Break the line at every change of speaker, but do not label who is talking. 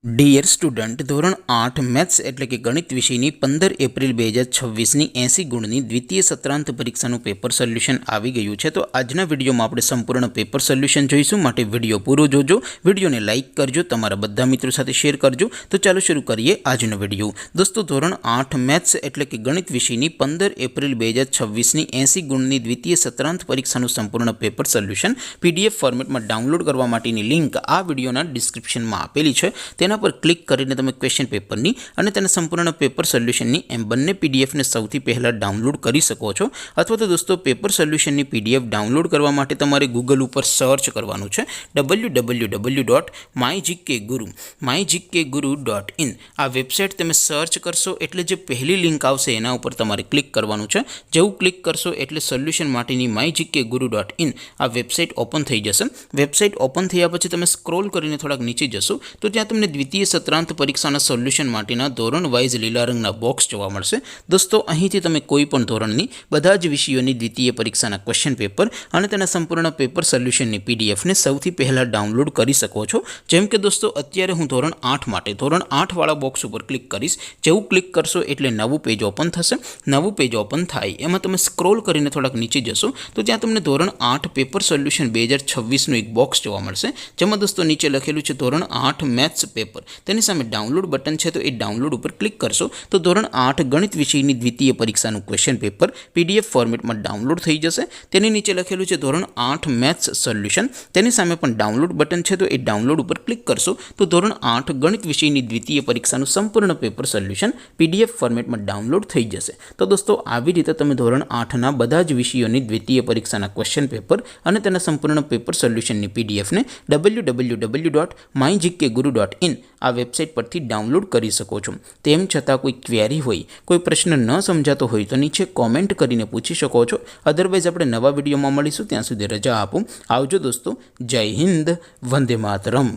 Dear student, ધોરણ 8 maths એટલે કે ગણિત વિષયની 15 એપ્રિલ 2026ની 80 ગુણની દ્વિતીય સત્રાંત પરીક્ષાનું પેપર સોલ્યુશન આવી ગયું છે. તો આજના વિડીયોમાં આપણે સંપૂર્ણ પેપર સોલ્યુશન જોઈશું. માટે વિડીયો પૂરો જોજો, વિડીયોને લાઇક કરજો, તમારા બધા મિત્રો સાથે શેર કરજો. તો ચાલો શરૂ કરીએ આજનો વિડીયો. દોસ્તો, ધોરણ 8 મેથ્સ એટલે કે ગણિત વિષયની 15 એપ્રિલ 2026ની 80 ગુણની દ્વિતીય સત્રાંત પરીક્ષાનું સંપૂર્ણ પેપર સોલ્યુશન PDF ફોર્મેટમાં ડાઉનલોડ કરવા માટેની લિંક આ વિડીયોના ડિસ્ક્રિપ્શનમાં આપેલી છે. તેના પર ક્લિક કરીને તમે ક્વેશ્ચન પેપરની અને તેના સંપૂર્ણ પેપર સોલ્યુશનની એમ બંને PDFને સૌથી પહેલાં ડાઉનલોડ કરી શકો છો. અથવા તો દોસ્તો, પેપર સોલ્યુશનની PDF ડાઉનલોડ કરવા માટે તમારે ગૂગલ ઉપર સર્ચ કરવાનું છે www.mygkguru.in. આ વેબસાઇટ તમે સર્ચ કરશો એટલે જે પહેલી લિંક આવશે એના ઉપર તમારે ક્લિક કરવાનું છે. જેવું ક્લિક કરશો એટલે સોલ્યુશન માટેની mygkguru.in આ વેબસાઇટ ઓપન થઈ જશે. વેબસાઇટ ઓપન થયા પછી તમે સ્ક્રોલ કરીને થોડાક નીચે જશો તો ત્યાં તમને દ્વિતીય સત્રાંત પરીક્ષાના સોલ્યુશન માટેના ધોરણ વાઇઝ લીલા રંગના બોક્સ જોવા મળશે. દોસ્તો, અહીંથી તમે કોઈ પણ ધોરણની બધા જ વિષયોની દ્વિતીય પરીક્ષાના ક્વેશ્ચન પેપર અને તેના સંપૂર્ણ પેપર સોલ્યુશનની PDFને સૌથી પહેલાં ડાઉનલોડ કરી શકો છો. જેમ કે દોસ્તો, અત્યારે હું ધોરણ 8 માટે ધોરણ 8 વાળા બોક્સ ઉપર ક્લિક કરીશ. જેવું ક્લિક કરશો એટલે નવું પેજ ઓપન થશે. નવું પેજ ઓપન થાય એમાં તમે સ્ક્રોલ કરીને થોડાક નીચે જશો તો ત્યાં તમને ધોરણ 8 પેપર સોલ્યુશન 2026નું એક બોક્સ જોવા મળશે. જેમાં દોસ્તો નીચે લખેલું છે ધોરણ 8 મેથ્સ પેપર. તેની સામે ડાઉનલોડ બટન છે, તો એ ડાઉનલોડ ઉપર ક્લિક કરશો તો ધોરણ 8 ગણિત વિષયની દ્વિતીય પરીક્ષાનું ક્વેશ્ચન પેપર PDF ફોર્મેટમાં ડાઉનલોડ થઈ જશે. તેની નીચે લખેલું છે ધોરણ 8 મેથ્સ સોલ્યુશન. તેની સામે પણ ડાઉનલોડ બટન છે, તો એ ડાઉનલોડ ઉપર ક્લિક કરશો તો ધોરણ 8 ગણિત વિષયની દ્વિતીય પરીક્ષાનું સંપૂર્ણ પેપર સોલ્યુશન PDF ફોર્મેટમાં ડાઉનલોડ થઈ જશે. તો દોસ્તો, આવી રીતે તમે ધોરણ 8ના બધા જ વિષયોની દ્વિતીય પરીક્ષાના ક્વેશ્ચન પેપર અને તેના સંપૂર્ણ પેપર સોલ્યુશનની PDFને www.mygkguru.in આ વેબસાઇટ પરથી ડાઉનલોડ કરી શકો છો. તેમ છતાં કોઈ ક્વેરી હોય, કોઈ પ્રશ્ન ન સમજાતો હોય તો નીચે કોમેન્ટ કરીને પૂછી શકો છો. અધરવાઇઝ આપણે નવા વિડીયોમાં મળીશું. ત્યાં સુધી રજા આપો. આવજો દોસ્તો. જય હિન્દ. વંદે માતરમ.